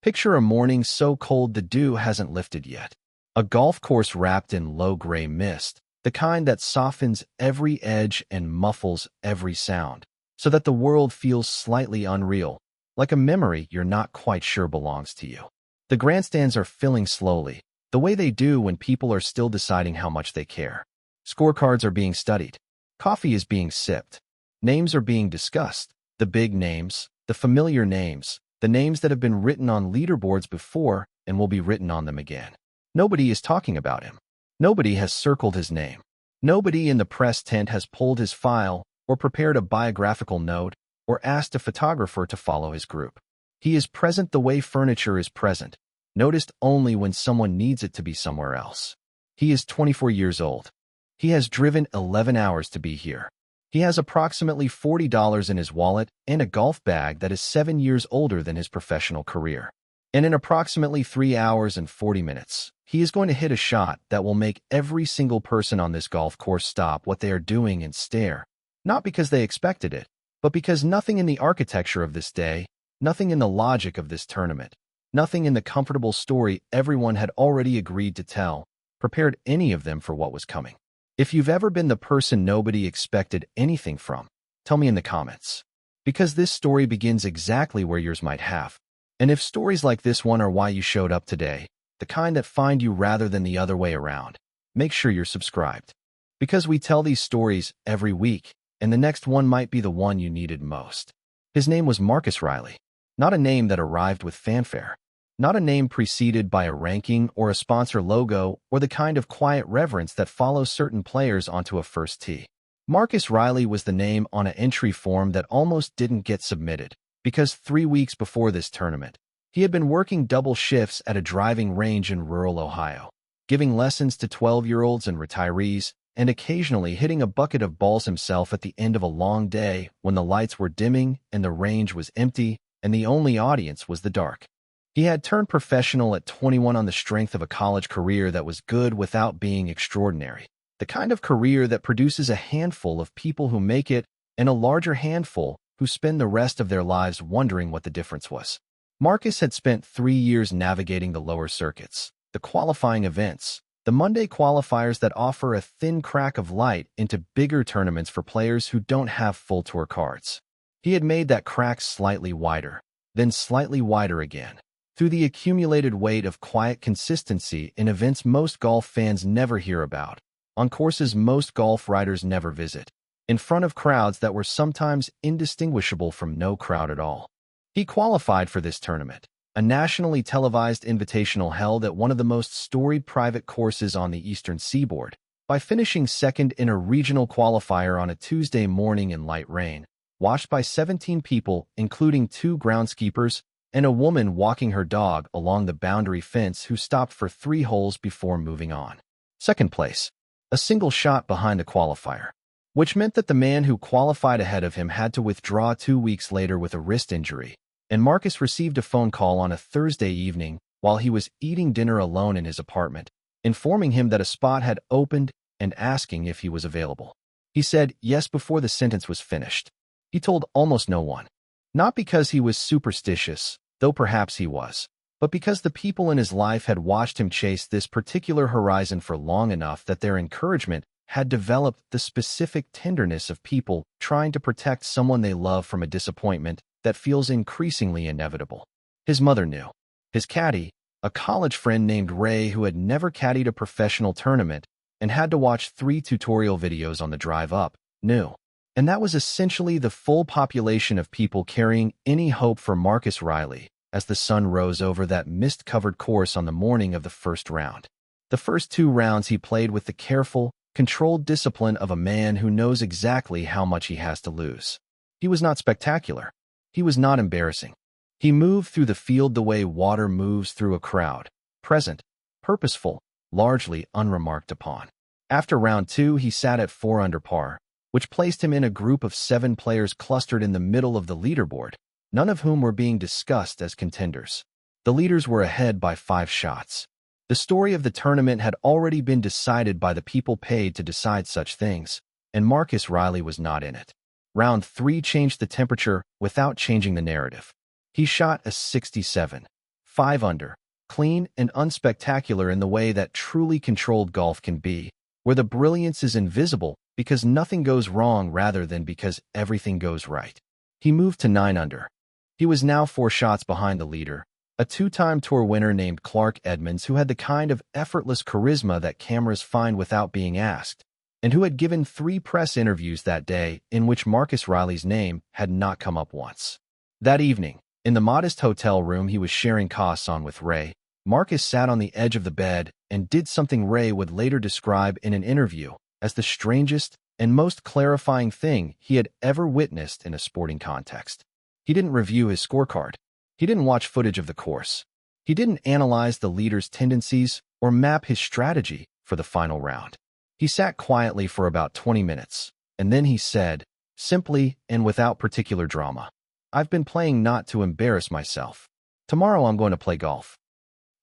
Picture a morning so cold the dew hasn't lifted yet. A golf course wrapped in low gray mist, the kind that softens every edge and muffles every sound, so that the world feels slightly unreal, like a memory you're not quite sure belongs to you. The grandstands are filling slowly, the way they do when people are still deciding how much they care. Scorecards are being studied. Coffee is being sipped. Names are being discussed. The big names, the familiar names, the names that have been written on leaderboards before and will be written on them again. Nobody is talking about him. Nobody has circled his name. Nobody in the press tent has pulled his file or prepared a biographical note or asked a photographer to follow his group. He is present the way furniture is present, noticed only when someone needs it to be somewhere else. He is 24 years old. He has driven 11 hours to be here. He has approximately $40 in his wallet and a golf bag that is 7 years older than his professional career. And in approximately 3 hours and 40 minutes, he is going to hit a shot that will make every single person on this golf course stop what they are doing and stare, not because they expected it, but because nothing in the architecture of this day, nothing in the logic of this tournament, nothing in the comfortable story everyone had already agreed to tell, prepared any of them for what was coming. If you've ever been the person nobody expected anything from, tell me in the comments. Because this story begins exactly where yours might have. And if stories like this one are why you showed up today, the kind that find you rather than the other way around, make sure you're subscribed. Because we tell these stories every week, and the next one might be the one you needed most. His name was Marcus Riley. Not a name that arrived with fanfare. Not a name preceded by a ranking or a sponsor logo or the kind of quiet reverence that follows certain players onto a first tee. Marcus Riley was the name on an entry form that almost didn't get submitted, because 3 weeks before this tournament, he had been working double shifts at a driving range in rural Ohio, giving lessons to 12-year-olds and retirees, and occasionally hitting a bucket of balls himself at the end of a long day when the lights were dimming and the range was empty and the only audience was the dark. He had turned professional at 21 on the strength of a college career that was good without being extraordinary, the kind of career that produces a handful of people who make it and a larger handful who spend the rest of their lives wondering what the difference was. Marcus had spent 3 years navigating the lower circuits, the qualifying events, the Monday qualifiers that offer a thin crack of light into bigger tournaments for players who don't have full tour cards. He had made that crack slightly wider, then slightly wider again, through the accumulated weight of quiet consistency in events most golf fans never hear about, on courses most golf writers never visit, in front of crowds that were sometimes indistinguishable from no crowd at all. He qualified for this tournament, a nationally televised invitational held at one of the most storied private courses on the Eastern Seaboard, by finishing second in a regional qualifier on a Tuesday morning in light rain, watched by 17 people, including 2 groundskeepers, and a woman walking her dog along the boundary fence who stopped for 3 holes before moving on. Second place, a single shot behind the qualifier, which meant that the man who qualified ahead of him had to withdraw 2 weeks later with a wrist injury, and Marcus received a phone call on a Thursday evening while he was eating dinner alone in his apartment, informing him that a spot had opened and asking if he was available. He said yes before the sentence was finished. He told almost no one. Not because he was superstitious, though perhaps he was, but because the people in his life had watched him chase this particular horizon for long enough that their encouragement had developed the specific tenderness of people trying to protect someone they love from a disappointment that feels increasingly inevitable. His mother knew. His caddy, a college friend named Ray who had never caddied a professional tournament and had to watch 3 tutorial videos on the drive up, knew. And that was essentially the full population of people carrying any hope for Marcus Riley as the sun rose over that mist-covered course on the morning of the first round. The first 2 rounds he played with the careful, controlled discipline of a man who knows exactly how much he has to lose. He was not spectacular. He was not embarrassing. He moved through the field the way water moves through a crowd, present, purposeful, largely unremarked upon. After round 2, he sat at 4 under par, which placed him in a group of 7 players clustered in the middle of the leaderboard, none of whom were being discussed as contenders. The leaders were ahead by 5 shots. The story of the tournament had already been decided by the people paid to decide such things, and Marcus Riley was not in it. Round 3 changed the temperature without changing the narrative. He shot a 67, 5 under, clean and unspectacular in the way that truly controlled golf can be, where the brilliance is invisible because nothing goes wrong rather than because everything goes right. He moved to 9 under. He was now 4 shots behind the leader, a 2-time tour winner named Clark Edmonds who had the kind of effortless charisma that cameras find without being asked, and who had given 3 press interviews that day in which Marcus Riley's name had not come up once. That evening, in the modest hotel room he was sharing costs on with Ray, Marcus sat on the edge of the bed and did something Ray would later describe in an interview as the strangest and most clarifying thing he had ever witnessed in a sporting context. He didn't review his scorecard. He didn't watch footage of the course. He didn't analyze the leader's tendencies or map his strategy for the final round. He sat quietly for about 20 minutes, and then he said, simply and without particular drama, "I've been playing not to embarrass myself. Tomorrow I'm going to play golf."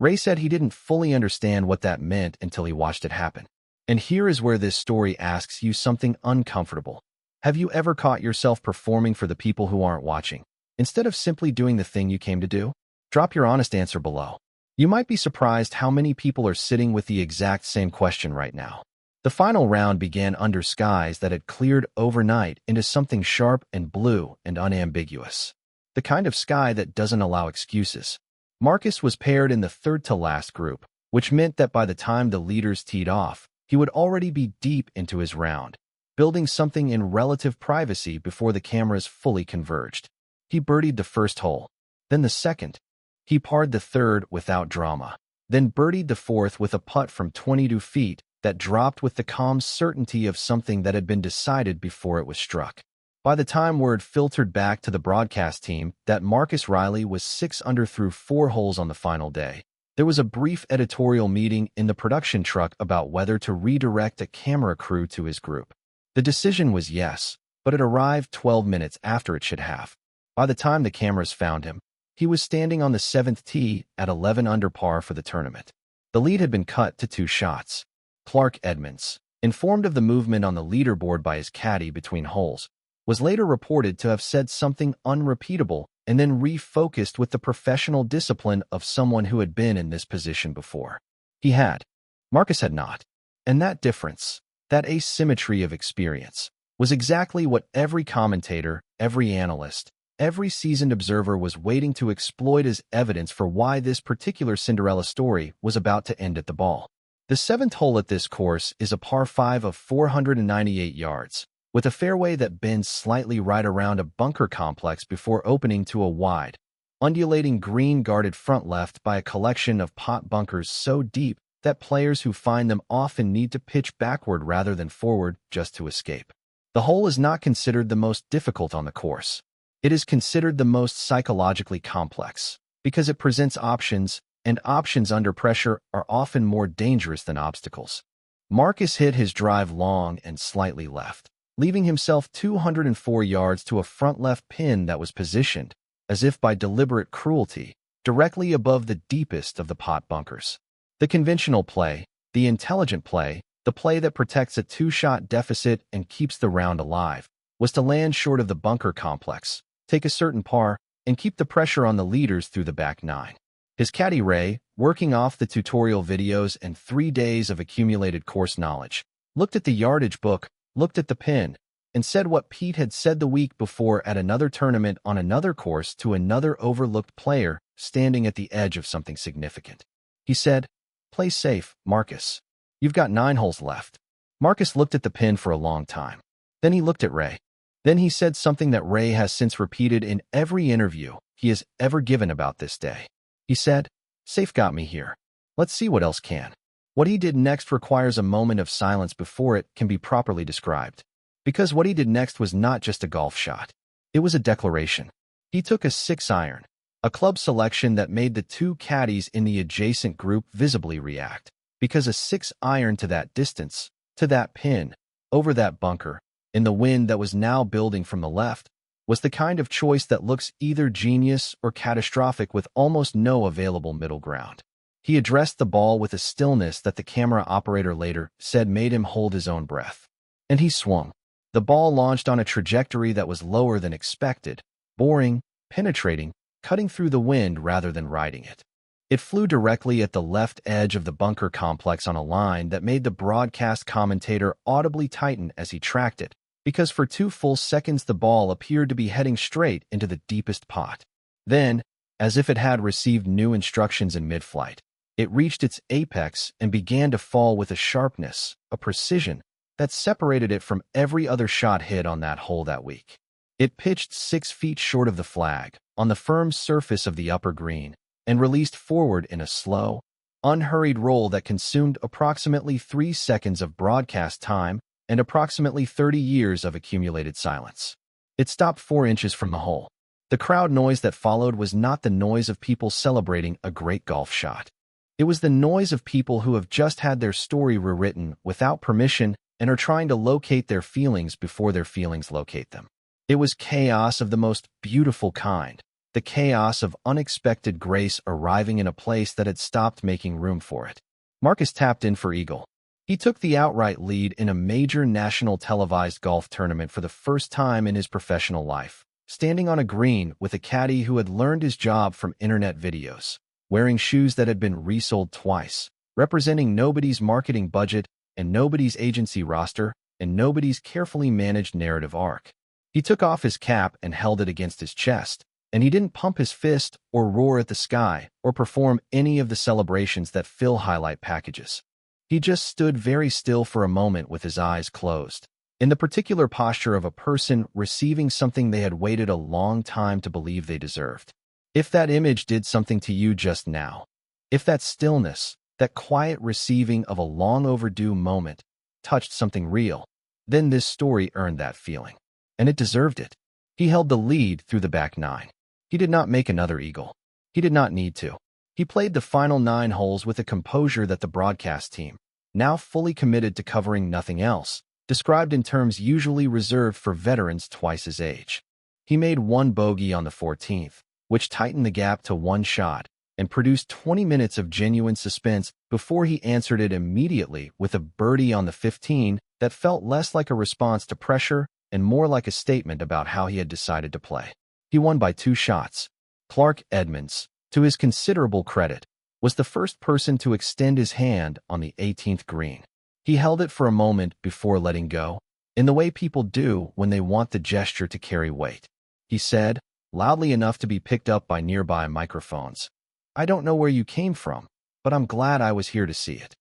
Ray said he didn't fully understand what that meant until he watched it happen. And here is where this story asks you something uncomfortable. Have you ever caught yourself performing for the people who aren't watching, instead of simply doing the thing you came to do? Drop your honest answer below. You might be surprised how many people are sitting with the exact same question right now. The final round began under skies that had cleared overnight into something sharp and blue and unambiguous. The kind of sky that doesn't allow excuses. Marcus was paired in the third-to-last group, which meant that by the time the leaders teed off, he would already be deep into his round, building something in relative privacy before the cameras fully converged. He birdied the first hole, then the second. He parred the third without drama, then birdied the fourth with a putt from 22 feet that dropped with the calm certainty of something that had been decided before it was struck. By the time word filtered back to the broadcast team that Marcus Riley was 6 under through 4 holes on the final day, there was a brief editorial meeting in the production truck about whether to redirect a camera crew to his group. The decision was yes, but it arrived 12 minutes after it should have. By the time the cameras found him, he was standing on the 7th tee at 11 under par for the tournament. The lead had been cut to 2 shots. Clark Edmonds, informed of the movement on the leaderboard by his caddy between holes, was later reported to have said something unrepeatable and then refocused with the professional discipline of someone who had been in this position before. He had. Marcus had not. And that difference, that asymmetry of experience, was exactly what every commentator, every analyst, every seasoned observer was waiting to exploit as evidence for why this particular Cinderella story was about to end at the ball. The 7th hole at this course is a par 5 of 498 yards, with a fairway that bends slightly right around a bunker complex before opening to a wide, undulating green guarded front left by a collection of pot bunkers so deep that players who find them often need to pitch backward rather than forward just to escape. The hole is not considered the most difficult on the course. It is considered the most psychologically complex, because it presents options, and options under pressure are often more dangerous than obstacles. Marcus hit his drive long and slightly left, leaving himself 204 yards to a front left pin that was positioned, as if by deliberate cruelty, directly above the deepest of the pot bunkers. The conventional play, the intelligent play, the play that protects a 2-shot deficit and keeps the round alive, was to land short of the bunker complex, take a certain par, and keep the pressure on the leaders through the back 9. His caddy Ray, working off the tutorial videos and 3 days of accumulated course knowledge, looked at the yardage book, looked at the pin, and said what Pete had said the week before at another tournament on another course to another overlooked player standing at the edge of something significant. He said, "Play safe, Marcus. You've got 9 holes left." Marcus looked at the pin for a long time. Then he looked at Ray. Then he said something that Ray has since repeated in every interview he has ever given about this day. He said, "Safe got me here. Let's see what else can." What he did next requires a moment of silence before it can be properly described. Because what he did next was not just a golf shot. It was a declaration. He took a 6-iron, a club selection that made the 2 caddies in the adjacent group visibly react, because a 6-iron to that distance, to that pin, over that bunker, in the wind that was now building from the left, was the kind of choice that looks either genius or catastrophic with almost no available middle ground. He addressed the ball with a stillness that the camera operator later said made him hold his own breath. And he swung. The ball launched on a trajectory that was lower than expected, boring, penetrating, cutting through the wind rather than riding it. It flew directly at the left edge of the bunker complex on a line that made the broadcast commentator audibly tighten as he tracked it, because for 2 full seconds the ball appeared to be heading straight into the deepest pot. Then, as if it had received new instructions in mid-flight, it reached its apex and began to fall with a sharpness, a precision, that separated it from every other shot hit on that hole that week. It pitched 6 feet short of the flag, on the firm surface of the upper green, and released forward in a slow, unhurried roll that consumed approximately 3 seconds of broadcast time and approximately 30 years of accumulated silence. It stopped 4 inches from the hole. The crowd noise that followed was not the noise of people celebrating a great golf shot. It was the noise of people who have just had their story rewritten without permission and are trying to locate their feelings before their feelings locate them. It was chaos of the most beautiful kind, the chaos of unexpected grace arriving in a place that had stopped making room for it. Marcus tapped in for eagle. He took the outright lead in a major national televised golf tournament for the first time in his professional life, standing on a green with a caddy who had learned his job from internet videos, wearing shoes that had been resold twice, representing nobody's marketing budget and nobody's agency roster and nobody's carefully managed narrative arc. He took off his cap and held it against his chest, and he didn't pump his fist or roar at the sky or perform any of the celebrations that fill highlight packages. He just stood very still for a moment with his eyes closed, in the particular posture of a person receiving something they had waited a long time to believe they deserved. If that image did something to you just now, if that stillness, that quiet receiving of a long overdue moment, touched something real, then this story earned that feeling. And it deserved it. He held the lead through the back 9. He did not make another eagle. He did not need to. He played the final 9 holes with a composure that the broadcast team, now fully committed to covering nothing else, described in terms usually reserved for veterans twice his age. He made 1 bogey on the 14th, which tightened the gap to 1 shot, and produced 20 minutes of genuine suspense before he answered it immediately with a birdie on the 15 that felt less like a response to pressure and more like a statement about how he had decided to play. He won by 2 shots. Clark Edmonds, to his considerable credit, was the first person to extend his hand on the 18th green. He held it for a moment before letting go, in the way people do when they want the gesture to carry weight. He said, loudly enough to be picked up by nearby microphones, "I don't know where you came from, but I'm glad I was here to see it."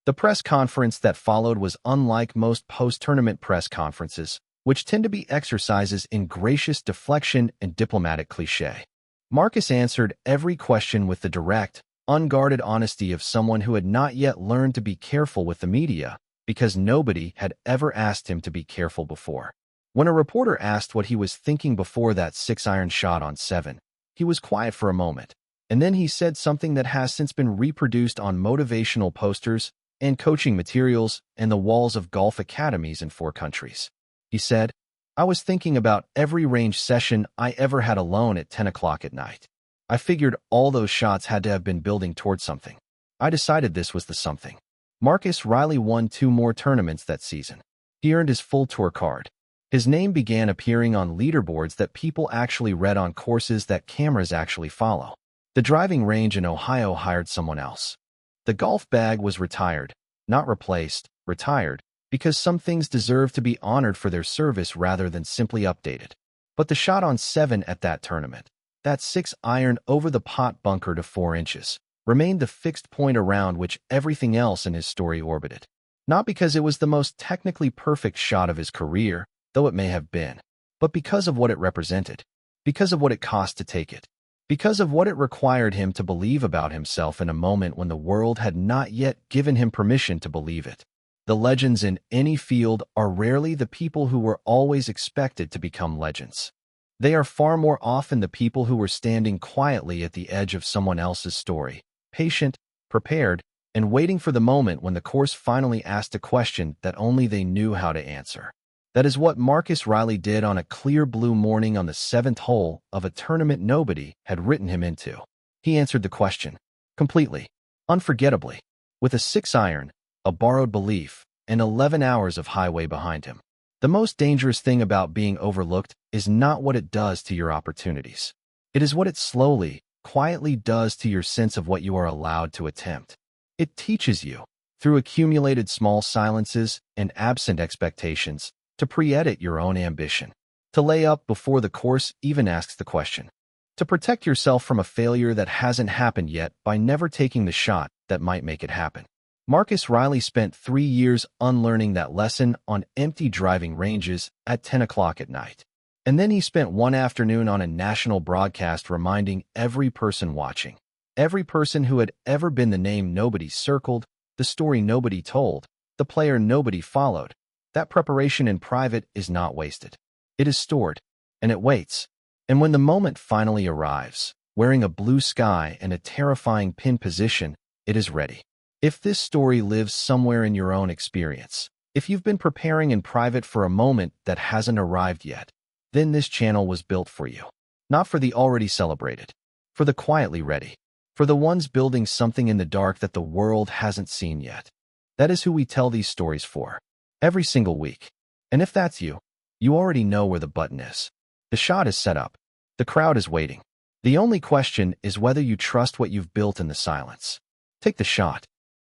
The press conference that followed was unlike most post-tournament press conferences, which tend to be exercises in gracious deflection and diplomatic cliché. Marcus answered every question with the direct, unguarded honesty of someone who had not yet learned to be careful with the media, because nobody had ever asked him to be careful before. When a reporter asked what he was thinking before that 6-iron shot on 7, he was quiet for a moment, and then he said something that has since been reproduced on motivational posters and coaching materials and the walls of golf academies in 4 countries. He said, "I was thinking about every range session I ever had alone at 10 o'clock at night. I figured all those shots had to have been building toward something. I decided this was the something." Marcus Riley won 2 more tournaments that season. He earned his full tour card. His name began appearing on leaderboards that people actually read on courses that cameras actually follow. The driving range in Ohio hired someone else. The golf bag was retired, not replaced, retired, because some things deserve to be honored for their service rather than simply updated. But the shot on 7 at that tournament, that 6-iron over the pot bunker to 4 inches, remained the fixed point around which everything else in his story orbited. Not because it was the most technically perfect shot of his career, though it may have been, but because of what it represented, because of what it cost to take it, because of what it required him to believe about himself in a moment when the world had not yet given him permission to believe it. The legends in any field are rarely the people who were always expected to become legends. They are far more often the people who were standing quietly at the edge of someone else's story, patient, prepared, and waiting for the moment when the course finally asked a question that only they knew how to answer. That is what Marcus Riley did on a clear blue morning on the 7th hole of a tournament nobody had written him into. He answered the question, completely, unforgettably, with a 6-iron, a borrowed belief, and 11 hours of highway behind him. The most dangerous thing about being overlooked is not what it does to your opportunities. It is what it slowly, quietly quietly does to your sense of what you are allowed to attempt. It teaches you, through accumulated small silences and absent expectations, to pre-edit your own ambition, to lay up before the course even asks the question, to protect yourself from a failure that hasn't happened yet by never taking the shot that might make it happen. Marcus Riley spent 3 years unlearning that lesson on empty driving ranges at 10 o'clock at night. And then he spent one afternoon on a national broadcast reminding every person watching, every person who had ever been the name nobody circled, the story nobody told, the player nobody followed, that preparation in private is not wasted. It is stored, and it waits. And when the moment finally arrives, wearing a blue sky and a terrifying pin position, it is ready. If this story lives somewhere in your own experience, if you've been preparing in private for a moment that hasn't arrived yet, then this channel was built for you. Not for the already celebrated, for the quietly ready, for the ones building something in the dark that the world hasn't seen yet. That is who we tell these stories for, every single week. And if that's you, you already know where the button is. The shot is set up. The crowd is waiting. The only question is whether you trust what you've built in the silence. Take the shot.